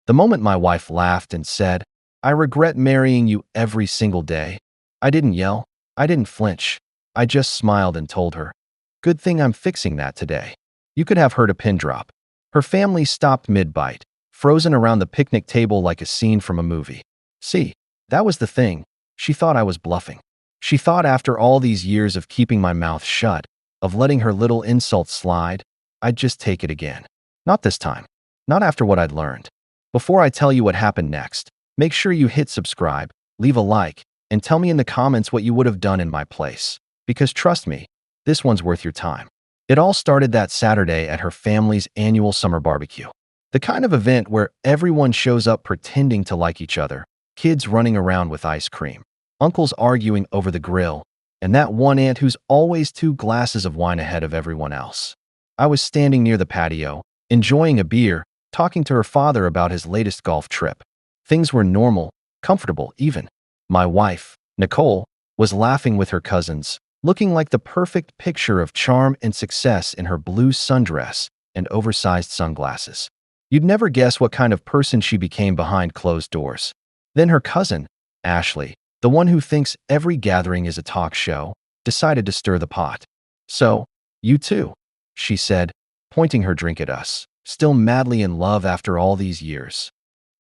The moment my wife laughed and said, "I regret marrying you every single day," I didn't yell. I didn't flinch. I just smiled and told her, "Good thing I'm fixing that today." You could have heard a pin drop. Her family stopped mid-bite, frozen around the picnic table like a scene from a movie. See, that was the thing. She thought I was bluffing. She thought after all these years of keeping my mouth shut, of letting her little insult slide, I'd just take it again. Not this time. Not after what I'd learned. Before I tell you what happened next, make sure you hit subscribe, leave a like, and tell me in the comments what you would have done in my place. Because trust me, this one's worth your time. It all started that Saturday at her family's annual summer barbecue. The kind of event where everyone shows up pretending to like each other, kids running around with ice cream, uncles arguing over the grill, and that one aunt who's always 2 glasses of wine ahead of everyone else. I was standing near the patio, enjoying a beer, talking to her father about his latest golf trip. Things were normal, comfortable even. My wife, Nicole, was laughing with her cousins, looking like the perfect picture of charm and success in her blue sundress and oversized sunglasses. You'd never guess what kind of person she became behind closed doors. Then her cousin, Ashley, the one who thinks every gathering is a talk show, decided to stir the pot. "So, you too," she said, pointing her drink at us, still madly in love after all these years.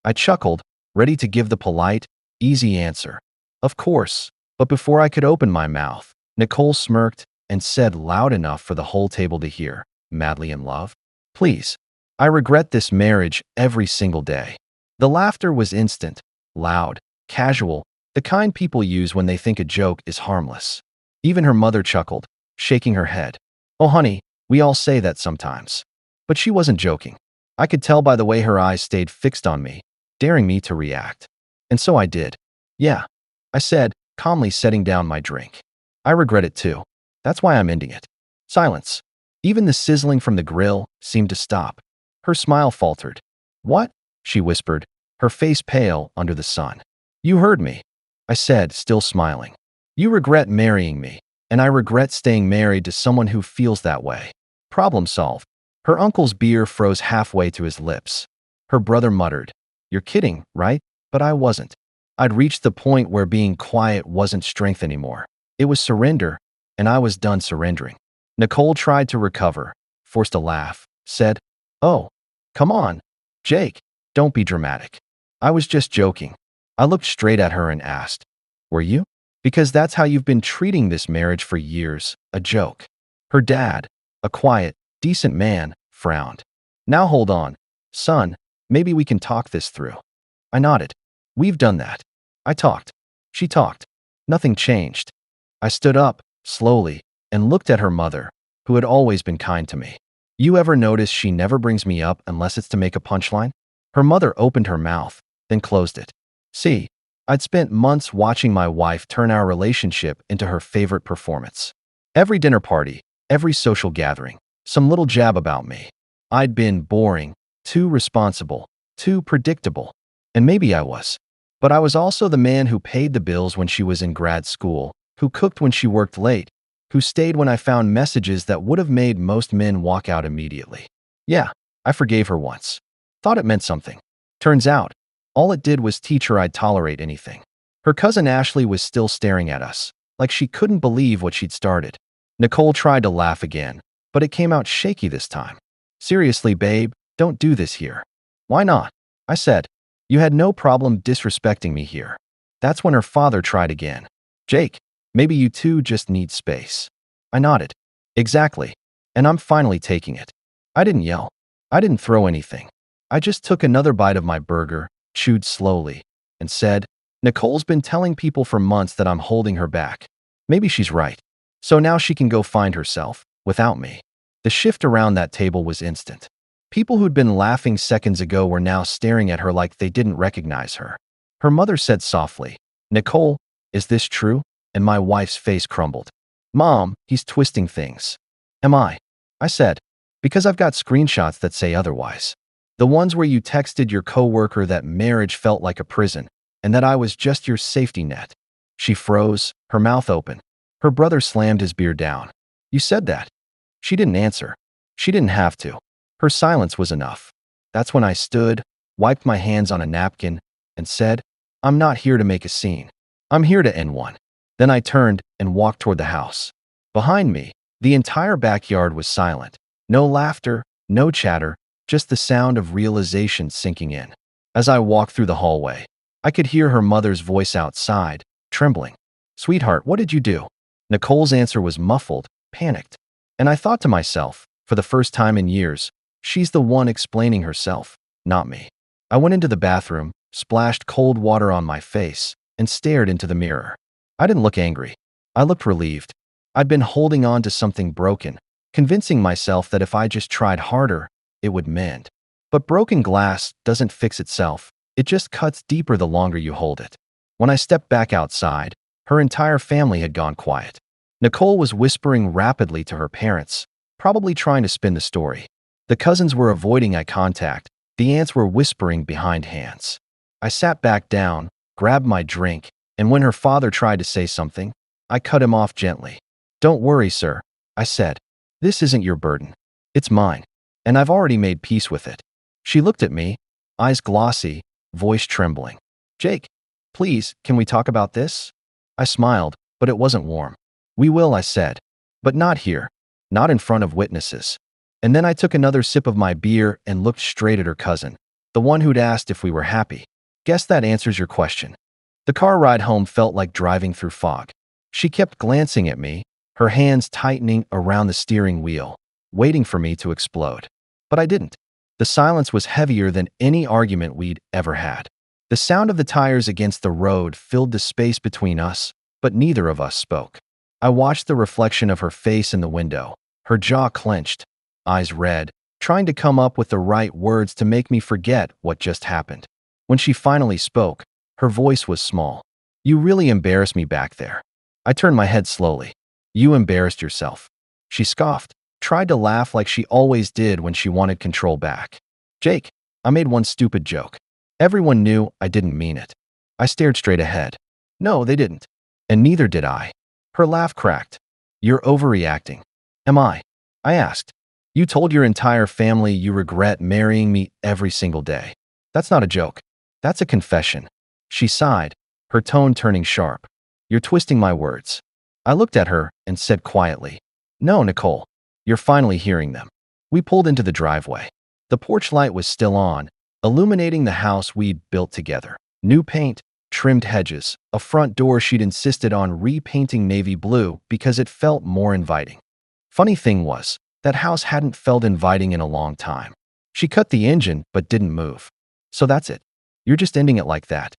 I chuckled, ready to give the polite, easy answer. "Of course," but before I could open my mouth, Nicole smirked and said loud enough for the whole table to hear, "Madly in love? Please. I regret this marriage every single day." The laughter was instant, loud, casual, the kind people use when they think a joke is harmless. Even her mother chuckled, shaking her head. "Oh honey, we all say that sometimes." But she wasn't joking. I could tell by the way her eyes stayed fixed on me, daring me to react. And so I did. "Yeah," I said, calmly setting down my drink. "I regret it too. That's why I'm ending it." Silence. Even the sizzling from the grill seemed to stop. Her smile faltered. "What?" she whispered, her face pale under the sun. "You heard me," I said, still smiling. "You regret marrying me, and I regret staying married to someone who feels that way." Problem solved. Her uncle's beer froze halfway to his lips. Her brother muttered, "You're kidding, right?" But I wasn't. I'd reached the point where being quiet wasn't strength anymore. It was surrender, and I was done surrendering. Nicole tried to recover, forced a laugh, said, "Oh, come on, Jake, don't be dramatic." I was just joking. I looked straight at her and asked, "Were you?" "Because that's how you've been treating this marriage for years, a joke." Her dad, a quiet, decent man, frowned. "Now hold on, son, maybe we can talk this through." I nodded. "We've done that." I talked. She talked. Nothing changed. I stood up, slowly, and looked at her mother, who had always been kind to me. "You ever notice she never brings me up unless it's to make a punchline?" Her mother opened her mouth, then closed it. See, I'd spent months watching my wife turn our relationship into her favorite performance. Every dinner party, every social gathering, some little jab about me. I'd been boring, too responsible, too predictable. And maybe I was. But I was also the man who paid the bills when she was in grad school, who cooked when she worked late, who stayed when I found messages that would have made most men walk out immediately. Yeah, I forgave her once. Thought it meant something. Turns out, all it did was teach her I'd tolerate anything. Her cousin Ashley was still staring at us, like she couldn't believe what she'd started. Nicole tried to laugh again, but it came out shaky this time. "Seriously, babe, don't do this here." "Why not?" I said. "You had no problem disrespecting me here." That's when her father tried again. "Jake, maybe you two just need space." I nodded. "Exactly. And I'm finally taking it." I didn't yell. I didn't throw anything. I just took another bite of my burger, chewed slowly, and said, "Nicole's been telling people for months that I'm holding her back. Maybe she's right. So now she can go find herself, without me." The shift around that table was instant. People who'd been laughing seconds ago were now staring at her like they didn't recognize her. Her mother said softly, "Nicole, is this true?" And my wife's face crumbled. "Mom, he's twisting things." "Am I?" I said, "because I've got screenshots that say otherwise. The ones where you texted your coworker that marriage felt like a prison, and that I was just your safety net." She froze, her mouth open. Her brother slammed his beer down. "You said that." She didn't answer. She didn't have to. Her silence was enough. That's when I stood, wiped my hands on a napkin, and said, "I'm not here to make a scene. I'm here to end one." Then I turned and walked toward the house. Behind me, the entire backyard was silent. No laughter, no chatter, just the sound of realization sinking in. As I walked through the hallway, I could hear her mother's voice outside, trembling. "Sweetheart, what did you do?" Nicole's answer was muffled, panicked. And I thought to myself, for the first time in years, she's the one explaining herself, not me. I went into the bathroom, splashed cold water on my face, and stared into the mirror. I didn't look angry. I looked relieved. I'd been holding on to something broken, convincing myself that if I just tried harder, it would mend. But broken glass doesn't fix itself. It just cuts deeper the longer you hold it. When I stepped back outside, her entire family had gone quiet. Nicole was whispering rapidly to her parents, probably trying to spin the story. The cousins were avoiding eye contact. The aunts were whispering behind hands. I sat back down, grabbed my drink, and when her father tried to say something, I cut him off gently. "Don't worry, sir," I said. "This isn't your burden. It's mine, and I've already made peace with it." She looked at me, eyes glossy, voice trembling. "Jake, please, can we talk about this?" I smiled, but it wasn't warm. "We will," I said, "but not here, not in front of witnesses." And then I took another sip of my beer and looked straight at her cousin, the one who'd asked if we were happy. Guess that answers your question. The car ride home felt like driving through fog. She kept glancing at me, her hands tightening around the steering wheel, waiting for me to explode. But I didn't. The silence was heavier than any argument we'd ever had. The sound of the tires against the road filled the space between us, but neither of us spoke. I watched the reflection of her face in the window, her jaw clenched, eyes red, trying to come up with the right words to make me forget what just happened. When she finally spoke, her voice was small. "You really embarrassed me back there." I turned my head slowly. "You embarrassed yourself." She scoffed, tried to laugh like she always did when she wanted control back. "Jake, I made one stupid joke. Everyone knew I didn't mean it." I stared straight ahead. "No, they didn't. And neither did I." Her laugh cracked. "You're overreacting." "Am I?" I asked. "You told your entire family you regret marrying me every single day. That's not a joke. That's a confession." She sighed, her tone turning sharp. "You're twisting my words." I looked at her and said quietly, "No, Nicole, you're finally hearing them." We pulled into the driveway. The porch light was still on, illuminating the house we'd built together. New paint, trimmed hedges, a front door she'd insisted on repainting navy blue because it felt more inviting. Funny thing was, that house hadn't felt inviting in a long time. She cut the engine but didn't move. "So that's it. You're just ending it like that."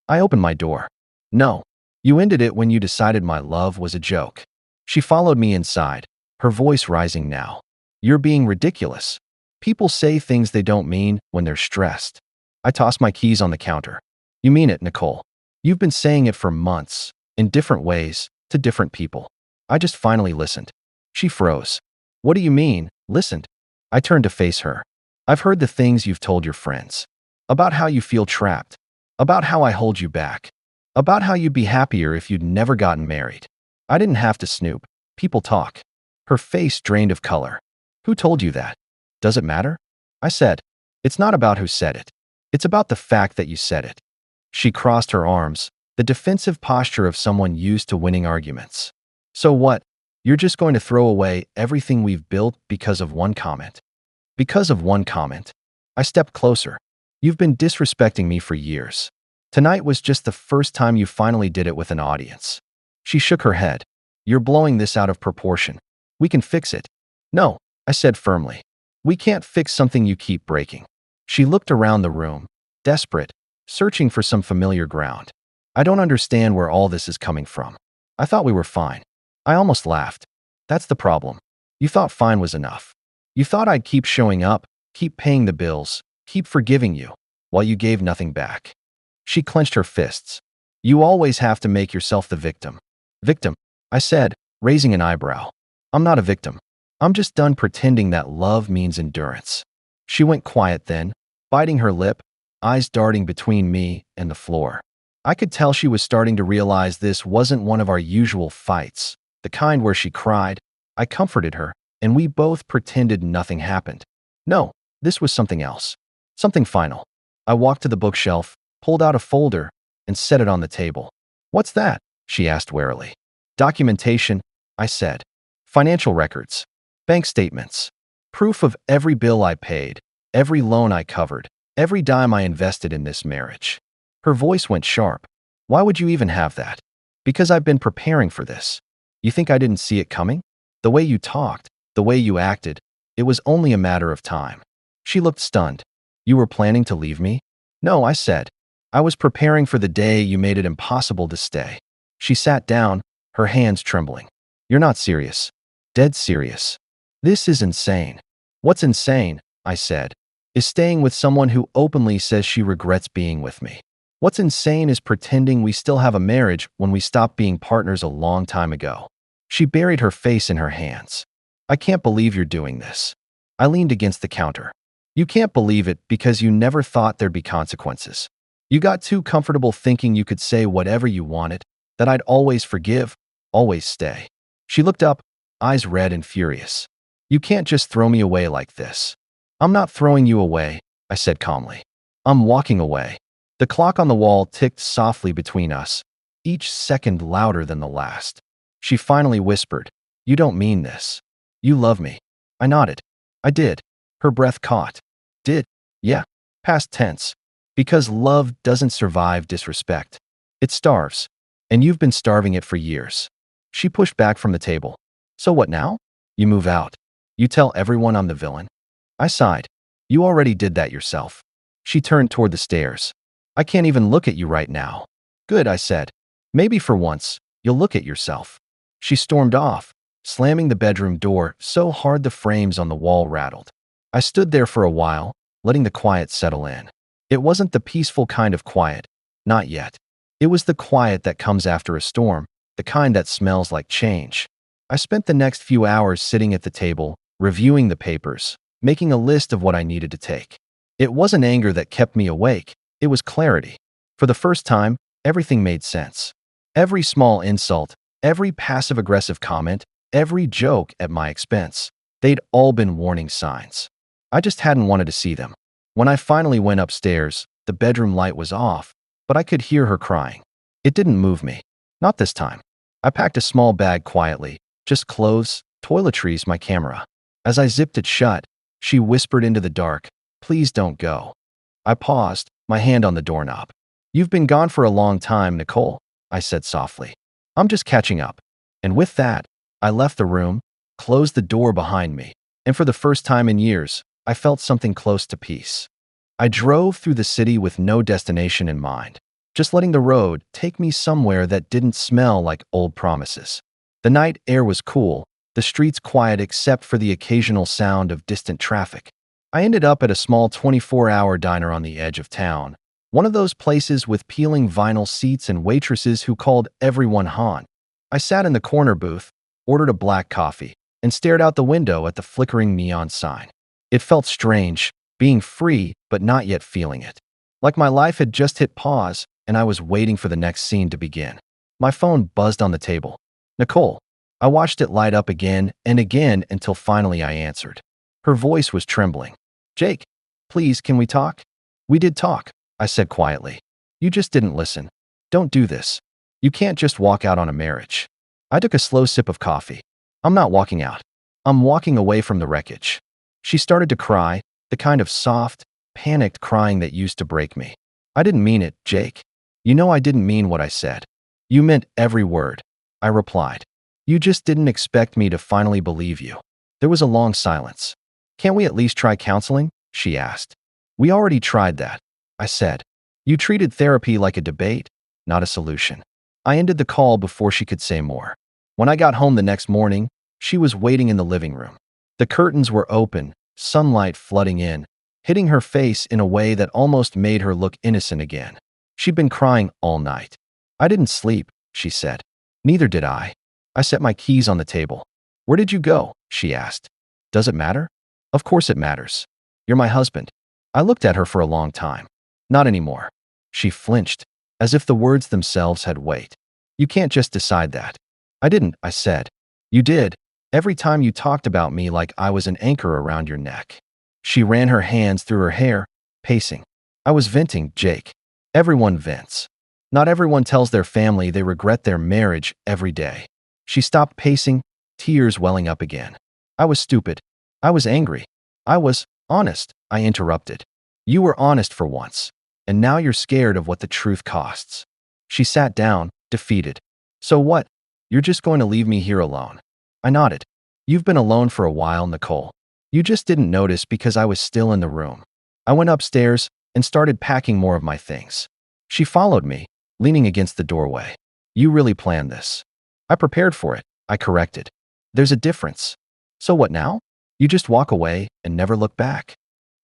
I opened my door. "No, you ended it when you decided my love was a joke." She followed me inside, her voice rising now. "You're being ridiculous. People say things they don't mean when they're stressed." I tossed my keys on the counter. "You mean it, Nicole. You've been saying it for months, in different ways, to different people." I just finally listened. She froze. "What do you mean, listened?" I turned to face her. "I've heard the things you've told your friends. About how you feel trapped. About how I hold you back. About how you'd be happier if you'd never gotten married." I didn't have to snoop. People talk. Her face drained of color. "Who told you that? Does it matter?" I said. "It's not about who said it. It's about the fact that you said it." She crossed her arms, the defensive posture of someone used to winning arguments. "So what? You're just going to throw away everything we've built because of one comment?" "Because of one comment." I stepped closer. "You've been disrespecting me for years. Tonight was just the first time you finally did it with an audience." She shook her head. "You're blowing this out of proportion. We can fix it." "No," I said firmly. "We can't fix something you keep breaking." She looked around the room, desperate, searching for some familiar ground. "I don't understand where all this is coming from. I thought we were fine." I almost laughed. "That's the problem. You thought fine was enough. You thought I'd keep showing up, keep paying the bills, keep forgiving you, while you gave nothing back." She clenched her fists. "You always have to make yourself the victim." "Victim?" I said, raising an eyebrow. "I'm not a victim. I'm just done pretending that love means endurance." She went quiet then, biting her lip, eyes darting between me and the floor. I could tell she was starting to realize this wasn't one of our usual fights, the kind where she cried. I comforted her, and we both pretended nothing happened. No, this was something else. Something final. I walked to the bookshelf, pulled out a folder, and set it on the table. What's that? She asked warily. Documentation, I said. Financial records, bank statements, proof of every bill I paid, every loan I covered, every dime I invested in this marriage. Her voice went sharp. Why would you even have that? Because I've been preparing for this. You think I didn't see it coming? The way you talked, the way you acted, it was only a matter of time. She looked stunned. You were planning to leave me? No, I said. I was preparing for the day you made it impossible to stay. She sat down, her hands trembling. You're not serious. Dead serious. This is insane. What's insane, I said, is staying with someone who openly says she regrets being with me. What's insane is pretending we still have a marriage when we stopped being partners a long time ago. She buried her face in her hands. I can't believe you're doing this. I leaned against the counter. You can't believe it because you never thought there'd be consequences. You got too comfortable thinking you could say whatever you wanted, that I'd always forgive, always stay. She looked up, eyes red and furious. You can't just throw me away like this. I'm not throwing you away, I said calmly. I'm walking away. The clock on the wall ticked softly between us, each second louder than the last. She finally whispered, You don't mean this. You love me. I nodded. I did. Her breath caught. Did? Yeah. Past tense. Because love doesn't survive disrespect. It starves. And you've been starving it for years. She pushed back from the table. So what now? You move out. You tell everyone I'm the villain. I sighed. You already did that yourself. She turned toward the stairs. I can't even look at you right now. Good, I said. Maybe for once, you'll look at yourself. She stormed off, slamming the bedroom door so hard the frames on the wall rattled. I stood there for a while, letting the quiet settle in. It wasn't the peaceful kind of quiet, not yet. It was the quiet that comes after a storm, the kind that smells like change. I spent the next few hours sitting at the table, reviewing the papers, making a list of what I needed to take. It wasn't anger that kept me awake. It was clarity. For the first time, everything made sense. Every small insult, every passive-aggressive comment, every joke at my expense, they'd all been warning signs. I just hadn't wanted to see them. When I finally went upstairs, the bedroom light was off, but I could hear her crying. It didn't move me. Not this time. I packed a small bag quietly, just clothes, toiletries, my camera. As I zipped it shut, she whispered into the dark, Please don't go. I paused, my hand on the doorknob. You've been gone for a long time, Nicole, I said softly. I'm just catching up. And with that, I left the room, closed the door behind me, and for the first time in years, I felt something close to peace. I drove through the city with no destination in mind, just letting the road take me somewhere that didn't smell like old promises. The night air was cool, the streets quiet except for the occasional sound of distant traffic. I ended up at a small 24-hour diner on the edge of town, one of those places with peeling vinyl seats and waitresses who called everyone hon. I sat in the corner booth, ordered a black coffee, and stared out the window at the flickering neon sign. It felt strange, being free but not yet feeling it. Like my life had just hit pause and I was waiting for the next scene to begin. My phone buzzed on the table. Nicole. I watched it light up again and again until finally I answered. Her voice was trembling. Jake, please, can we talk? We did talk, I said quietly. You just didn't listen. Don't do this. You can't just walk out on a marriage. I took a slow sip of coffee. I'm not walking out. I'm walking away from the wreckage. She started to cry, the kind of soft, panicked crying that used to break me. I didn't mean it, Jake. You know I didn't mean what I said. You meant every word, I replied. You just didn't expect me to finally believe you. There was a long silence. Can't we at least try counseling? She asked. We already tried that, I said. You treated therapy like a debate, not a solution. I ended the call before she could say more. When I got home the next morning, she was waiting in the living room. The curtains were open, sunlight flooding in, hitting her face in a way that almost made her look innocent again. She'd been crying all night. I didn't sleep, she said. Neither did I. I set my keys on the table. Where did you go? She asked. Does it matter? Of course it matters. You're my husband. I looked at her for a long time. Not anymore. She flinched, as if the words themselves had weight. You can't just decide that. I didn't, I said. You did. Every time you talked about me like I was an anchor around your neck. She ran her hands through her hair, pacing. I was venting, Jake. Everyone vents. Not everyone tells their family they regret their marriage every day. She stopped pacing, tears welling up again. I was stupid. I was angry. I was honest, I interrupted. You were honest for once, and now you're scared of what the truth costs. She sat down, defeated. So what? You're just going to leave me here alone? I nodded. You've been alone for a while, Nicole. You just didn't notice because I was still in the room. I went upstairs and started packing more of my things. She followed me, leaning against the doorway. You really planned this. I prepared for it, I corrected. There's a difference. So what now? You just walk away and never look back.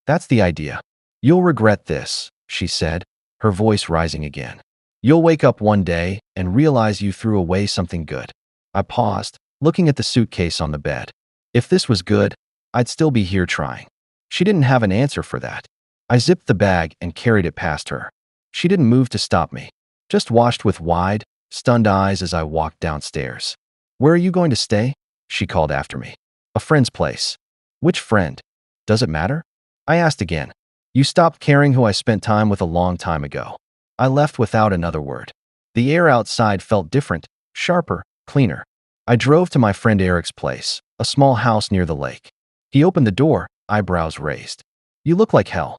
That's the idea. You'll regret this, she said, her voice rising again. You'll wake up one day and realize you threw away something good. I paused, looking at the suitcase on the bed. If this was good, I'd still be here trying. She didn't have an answer for that. I zipped the bag and carried it past her. She didn't move to stop me, just watched with wide, stunned eyes as I walked downstairs. Where are you going to stay? She called after me. A friend's place. Which friend? Does it matter? I asked again. You stopped caring who I spent time with a long time ago. I left without another word. The air outside felt different, sharper, cleaner. I drove to my friend Eric's place, a small house near the lake. He opened the door, eyebrows raised. You look like hell.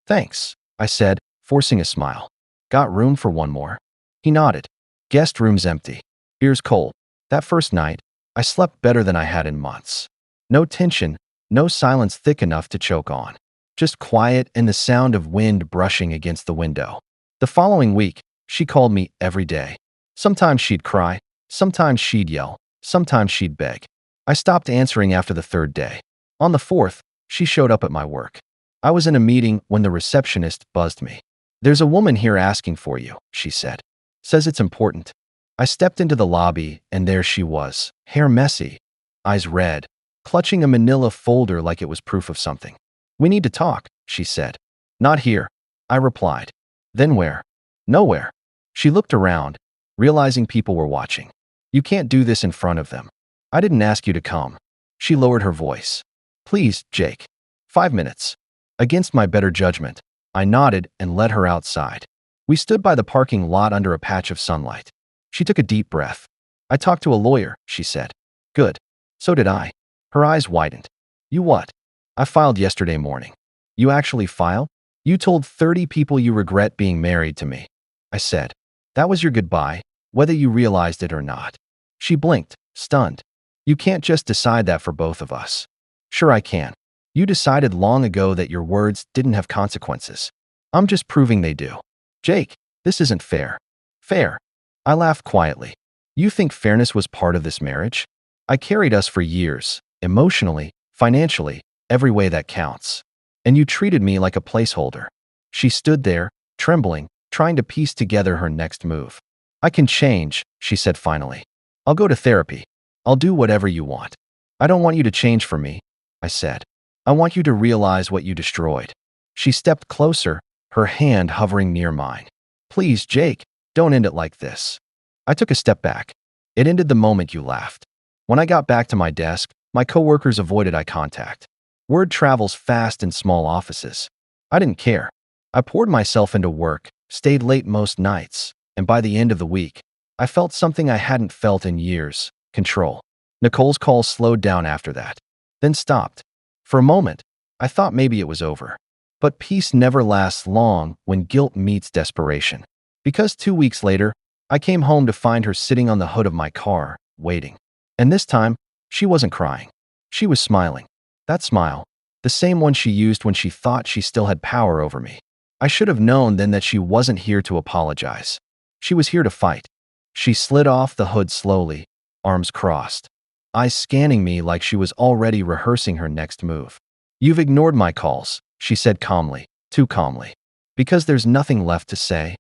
Thanks, I said, forcing a smile. Got room for one more? He nodded. Guest room's empty. Beer's cold. That first night, I slept better than I had in months. No tension, no silence thick enough to choke on. Just quiet and the sound of wind brushing against the window. The following week, she called me every day. Sometimes she'd cry, sometimes she'd yell, sometimes she'd beg. I stopped answering after the third day. On the fourth, she showed up at my work. I was in a meeting when the receptionist buzzed me. There's a woman here asking for you, she said. Says it's important. I stepped into the lobby and there she was, hair messy, eyes red, clutching a manila folder like it was proof of something. We need to talk, she said. Not here, I replied. Then where? Nowhere. She looked around, realizing people were watching. You can't do this in front of them. I didn't ask you to come. She lowered her voice. Please, Jake. 5 minutes. Against my better judgment, I nodded and led her outside. We stood by the parking lot under a patch of sunlight. She took a deep breath. I talked to a lawyer, she said. Good. So did I. Her eyes widened. You what? I filed yesterday morning. You actually filed? You told 30 people you regret being married to me. I said. That was your goodbye, whether you realized it or not. She blinked, stunned. You can't just decide that for both of us. Sure I can. You decided long ago that your words didn't have consequences. I'm just proving they do. Jake, this isn't fair. Fair. I laughed quietly. You think fairness was part of this marriage? I carried us for years, emotionally, financially, every way that counts. And you treated me like a placeholder. She stood there, trembling, trying to piece together her next move. I can change, she said finally. I'll go to therapy. I'll do whatever you want. I don't want you to change for me, I said. I want you to realize what you destroyed. She stepped closer, her hand hovering near mine. Please, Jake, don't end it like this. I took a step back. It ended the moment you laughed. When I got back to my desk, my coworkers avoided eye contact. Word travels fast in small offices. I didn't care. I poured myself into work, stayed late most nights, and by the end of the week, I felt something I hadn't felt in years, control. Nicole's call slowed down after that, then stopped. For a moment, I thought maybe it was over. But peace never lasts long when guilt meets desperation. Because 2 weeks later, I came home to find her sitting on the hood of my car, waiting. And this time, she wasn't crying. She was smiling. That smile, the same one she used when she thought she still had power over me. I should have known then that she wasn't here to apologize. She was here to fight. She slid off the hood slowly, arms crossed, eyes scanning me like she was already rehearsing her next move. You've ignored my calls, she said calmly, too calmly. Because there's nothing left to say,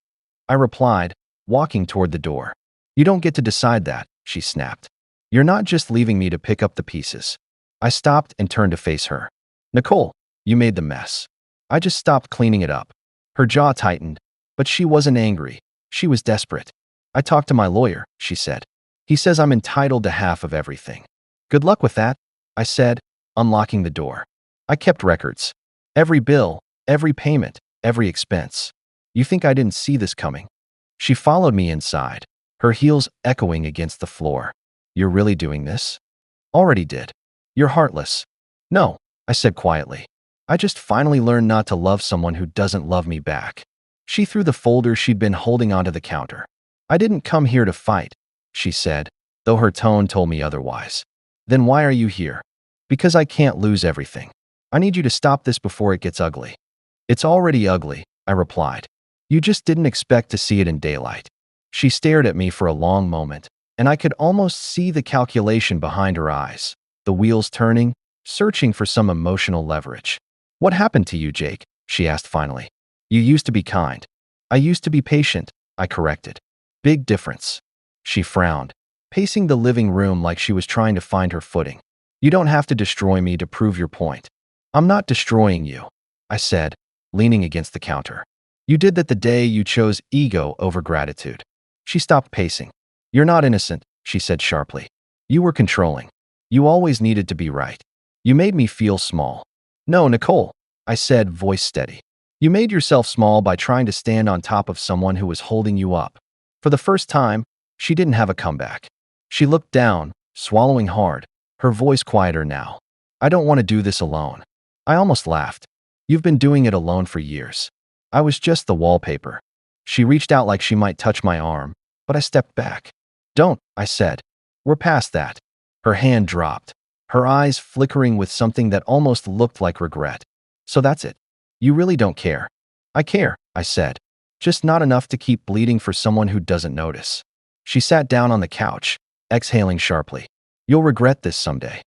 I replied, walking toward the door. You don't get to decide that, she snapped. You're not just leaving me to pick up the pieces. I stopped and turned to face her. Nicole, you made the mess. I just stopped cleaning it up. Her jaw tightened, but she wasn't angry. She was desperate. I talked to my lawyer, she said. He says I'm entitled to half of everything. Good luck with that, I said, unlocking the door. I kept records. Every bill, every payment, every expense. You think I didn't see this coming?" She followed me inside, her heels echoing against the floor. "You're really doing this?" "Already did." "You're heartless." "No," I said quietly. "I just finally learned not to love someone who doesn't love me back." She threw the folder she'd been holding onto the counter. "I didn't come here to fight," she said, though her tone told me otherwise. "Then why are you here?" "Because I can't lose everything. I need you to stop this before it gets ugly." "It's already ugly," I replied. "You just didn't expect to see it in daylight." She stared at me for a long moment, and I could almost see the calculation behind her eyes, the wheels turning, searching for some emotional leverage. "What happened to you, Jake?" she asked finally. "You used to be kind." "I used to be patient," I corrected. "Big difference." She frowned, pacing the living room like she was trying to find her footing. "You don't have to destroy me to prove your point." "I'm not destroying you," I said, leaning against the counter. "You did that the day you chose ego over gratitude." She stopped pacing. "You're not innocent," she said sharply. "You were controlling. You always needed to be right. You made me feel small." "No, Nicole," I said, voice steady. "You made yourself small by trying to stand on top of someone who was holding you up." For the first time, she didn't have a comeback. She looked down, swallowing hard, her voice quieter now. "I don't want to do this alone." I almost laughed. "You've been doing it alone for years." I was just the wallpaper. She reached out like she might touch my arm, but I stepped back. "Don't," I said. "We're past that." Her hand dropped, her eyes flickering with something that almost looked like regret. "So that's it. You really don't care." "I care," I said. "Just not enough to keep bleeding for someone who doesn't notice." She sat down on the couch, exhaling sharply. "You'll regret this someday."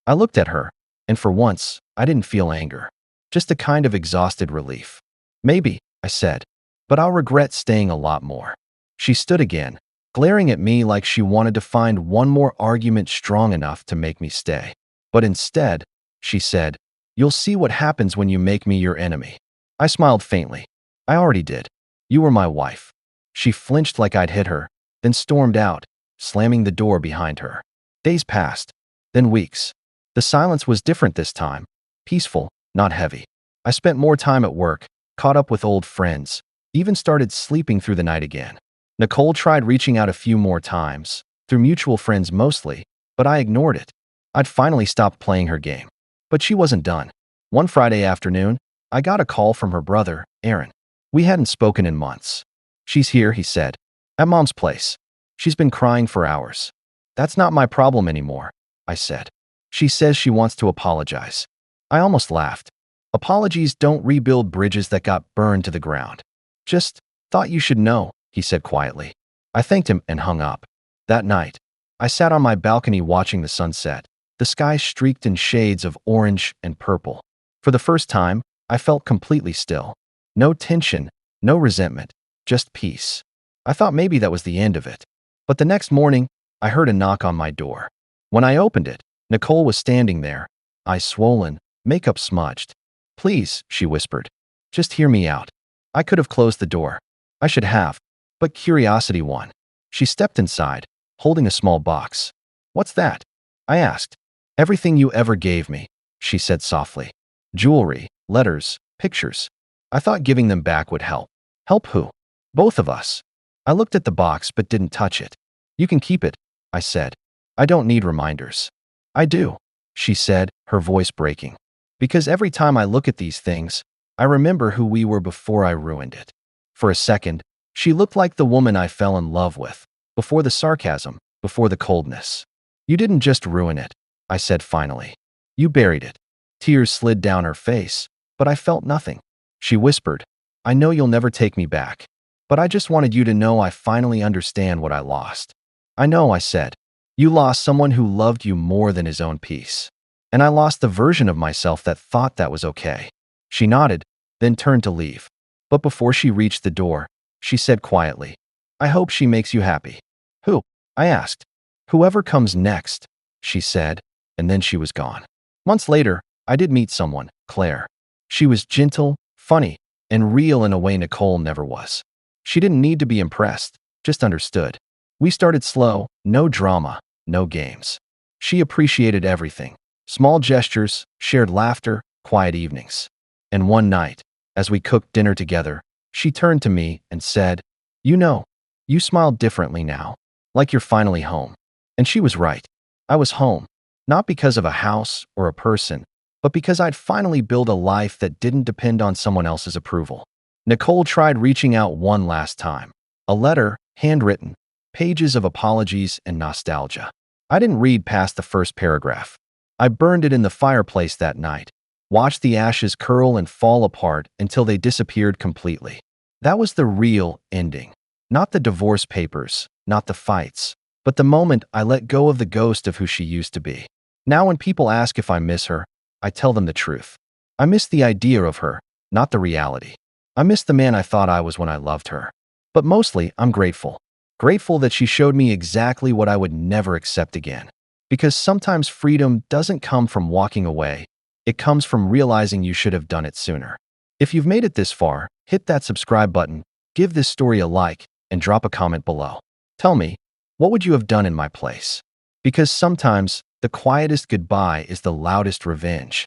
I looked at her, and for once, I didn't feel anger, just a kind of exhausted relief. "Maybe," I said, "but I'll regret staying a lot more." She stood again, glaring at me like she wanted to find one more argument strong enough to make me stay. But instead, she said, "You'll see what happens when you make me your enemy." I smiled faintly. "I already did. You were my wife." She flinched like I'd hit her, then stormed out, slamming the door behind her. Days passed, then weeks. The silence was different this time, peaceful, not heavy. I spent more time at work, caught up with old friends, even started sleeping through the night again. Nicole tried reaching out a few more times, through mutual friends mostly, but I ignored it. I'd finally stopped playing her game. But she wasn't done. One Friday afternoon, I got a call from her brother, Aaron. We hadn't spoken in months. "She's here," he said, "at Mom's place. She's been crying for hours." "That's not my problem anymore," I said. "She says she wants to apologize." I almost laughed. "Apologies don't rebuild bridges that got burned to the ground." "Just thought you should know," he said quietly. I thanked him and hung up. That night, I sat on my balcony watching the sunset, the sky streaked in shades of orange and purple. For the first time, I felt completely still. No tension, no resentment, just peace. I thought maybe that was the end of it. But the next morning, I heard a knock on my door. When I opened it, Nicole was standing there, eyes swollen, makeup smudged. "Please," she whispered, "just hear me out." I could have closed the door. I should have. But curiosity won. She stepped inside, holding a small box. "What's that?" I asked. "Everything you ever gave me," she said softly. "Jewelry, letters, pictures. I thought giving them back would help." "Help who?" "Both of us." I looked at the box but didn't touch it. "You can keep it," I said. "I don't need reminders." "I do," she said, her voice breaking. "Because every time I look at these things, I remember who we were before I ruined it." For a second, she looked like the woman I fell in love with, before the sarcasm, before the coldness. "You didn't just ruin it," I said finally. "You buried it." Tears slid down her face, but I felt nothing. She whispered, "I know you'll never take me back, but I just wanted you to know I finally understand what I lost." "I know," I said. "You lost someone who loved you more than his own peace. And I lost the version of myself that thought that was okay." She nodded, then turned to leave. But before she reached the door, she said quietly, "I hope she makes you happy." "Who?" I asked. "Whoever comes next," she said, and then she was gone. Months later, I did meet someone, Claire. She was gentle, funny, and real in a way Nicole never was. She didn't need to be impressed, just understood. We started slow, no drama, no games. She appreciated everything. Small gestures, shared laughter, quiet evenings. And one night, As we cooked dinner together, she turned to me and said, "You know, you smile differently now, like you're finally home." And she was right. I was home, not because of a house or a person, but because I'd finally built a life that didn't depend on someone else's approval. Nicole tried reaching out one last time. A letter, handwritten, pages of apologies and nostalgia. I didn't read past the first paragraph. I burned it in the fireplace that night, watched the ashes curl and fall apart until they disappeared completely. That was the real ending. Not the divorce papers, not the fights, but the moment I let go of the ghost of who she used to be. Now when people ask if I miss her, I tell them the truth. I miss the idea of her, not the reality. I miss the man I thought I was when I loved her. But mostly, I'm grateful. Grateful that she showed me exactly what I would never accept again. Because sometimes freedom doesn't come from walking away. It comes from realizing you should have done it sooner. If you've made it this far, hit that subscribe button, give this story a like, and drop a comment below. Tell me, what would you have done in my place? Because sometimes, the quietest goodbye is the loudest revenge.